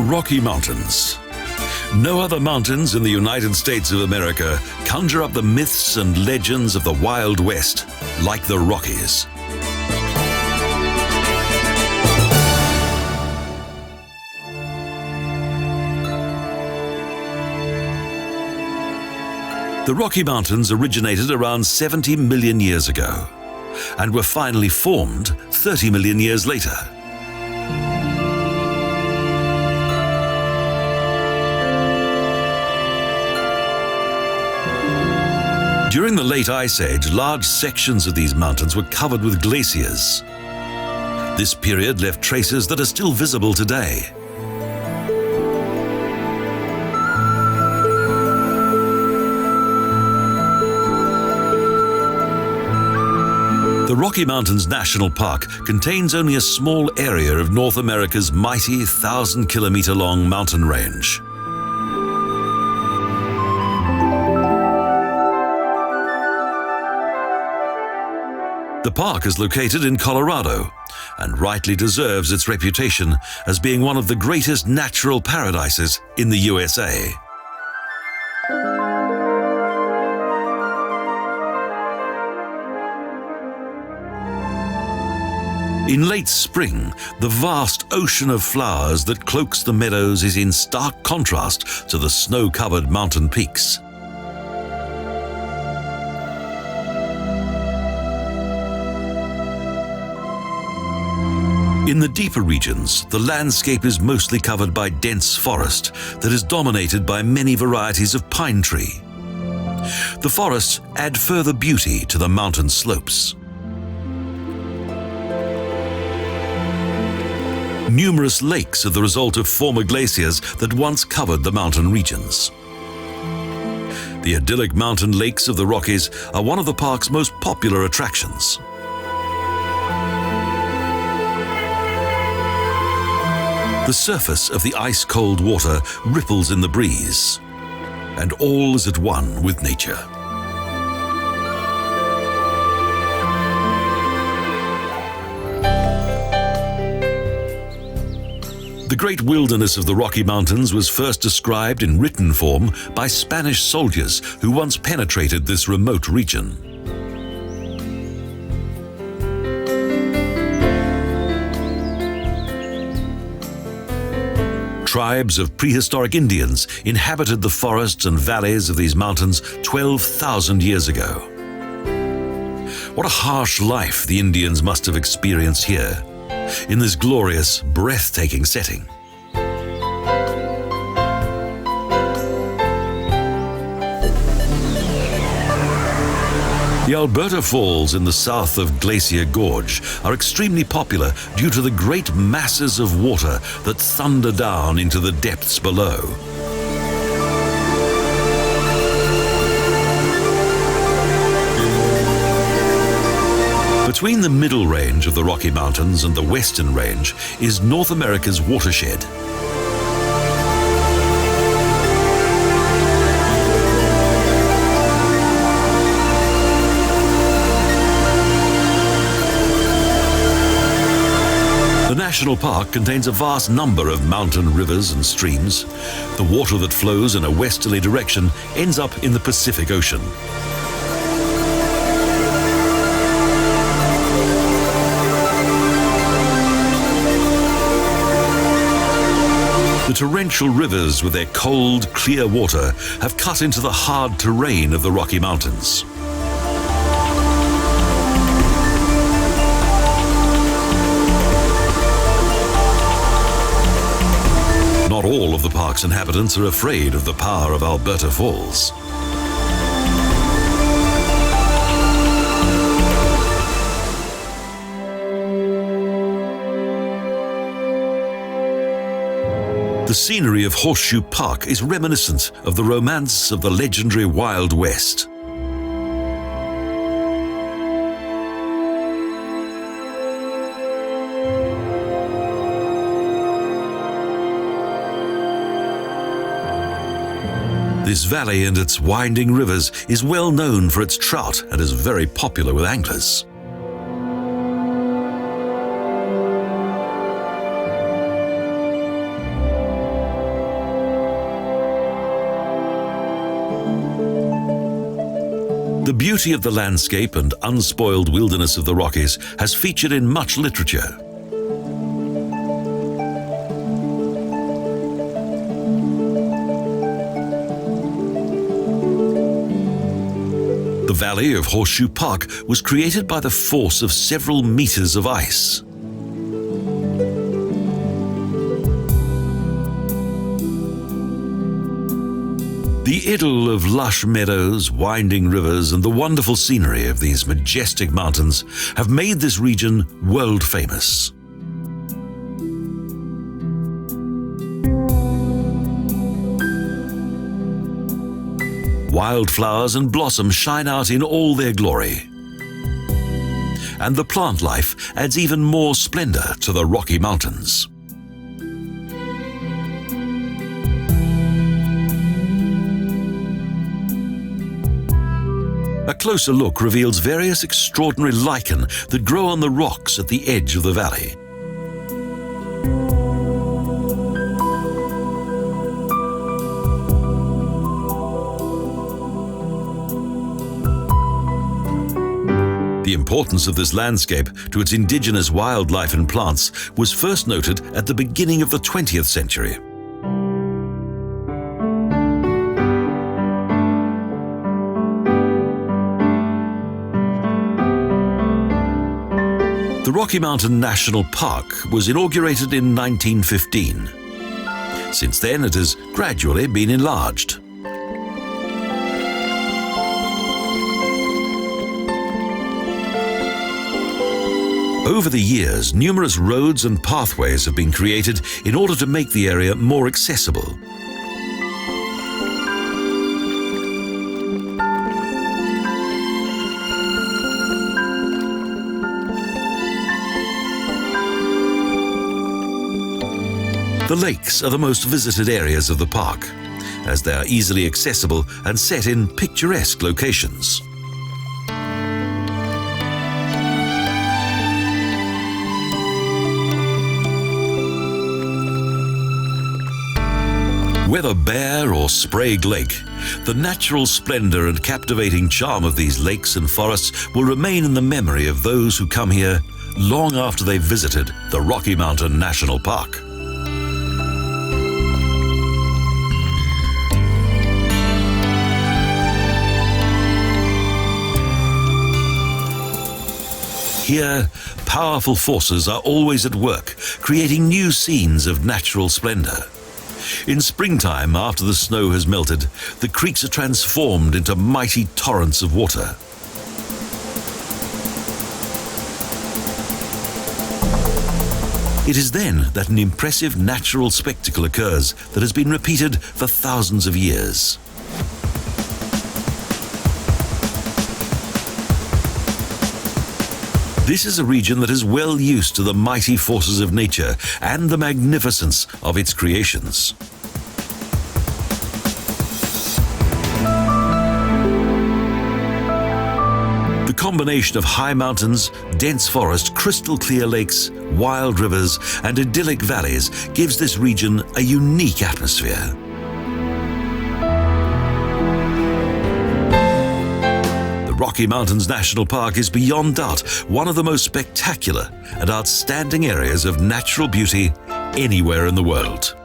Rocky Mountains. No other mountains in the United States of America conjure up the myths and legends of the Wild West like the Rockies. The Rocky Mountains originated around 70 million years ago and were finally formed 30 million years later. During the late Ice Age, large sections of these mountains were covered with glaciers. This period left traces that are still visible today. The Rocky Mountains National Park contains only a small area of North America's mighty 1,000-kilometre-long mountain range. The park is located in Colorado and rightly deserves its reputation as being one of the greatest natural paradises in the USA. In late spring, the vast ocean of flowers that cloaks the meadows is in stark contrast to the snow-covered mountain peaks. In the deeper regions, the landscape is mostly covered by dense forest that is dominated by many varieties of pine tree. The forests add further beauty to the mountain slopes. Numerous lakes are the result of former glaciers that once covered the mountain regions. The idyllic mountain lakes of the Rockies are one of the park's most popular attractions. The surface of the ice-cold water ripples in the breeze, and all is at one with nature. The great wilderness of the Rocky Mountains was first described in written form by Spanish soldiers who once penetrated this remote region. Tribes of prehistoric Indians inhabited the forests and valleys of these mountains 12,000 years ago. What a harsh life the Indians must have experienced here, in this glorious, breathtaking setting. The Alberta Falls in the south of Glacier Gorge are extremely popular due to the great masses of water that thunder down into the depths below. Between the middle range of the Rocky Mountains and the western range is North America's watershed. The national park contains a vast number of mountain rivers and streams. The water that flows in a westerly direction ends up in the Pacific Ocean. The torrential rivers with their cold, clear water have cut into the hard terrain of the Rocky Mountains. Not all of the park's inhabitants are afraid of the power of Alberta Falls. The scenery of Horseshoe Park is reminiscent of the romance of the legendary Wild West. This valley and its winding rivers is well known for its trout and is very popular with anglers. The beauty of the landscape and unspoiled wilderness of the Rockies has featured in much literature. The valley of Horseshoe Park was created by the force of several meters of ice. The idyll of lush meadows, winding rivers, and the wonderful scenery of these majestic mountains have made this region world famous. Wildflowers and blossom shine out in all their glory. And the plant life adds even more splendor to the Rocky Mountains. A closer look reveals various extraordinary lichen that grow on the rocks at the edge of the valley. The importance of this landscape to its indigenous wildlife and plants was first noted at the beginning of the 20th century. The Rocky Mountain National Park was inaugurated in 1915. Since then, it has gradually been enlarged. Over the years, numerous roads and pathways have been created in order to make the area more accessible. The lakes are the most visited areas of the park, as they are easily accessible and set in picturesque locations. Whether bare or Sprague Lake, the natural splendor and captivating charm of these lakes and forests will remain in the memory of those who come here long after they've visited the Rocky Mountain National Park. Here, powerful forces are always at work, creating new scenes of natural splendor. In springtime, after the snow has melted, the creeks are transformed into mighty torrents of water. It is then that an impressive natural spectacle occurs that has been repeated for thousands of years. This is a region that is well used to the mighty forces of nature and the magnificence of its creations. The combination of high mountains, dense forest, crystal clear lakes, wild rivers, and idyllic valleys gives this region a unique atmosphere. Rocky Mountains National Park is beyond doubt one of the most spectacular and outstanding areas of natural beauty anywhere in the world.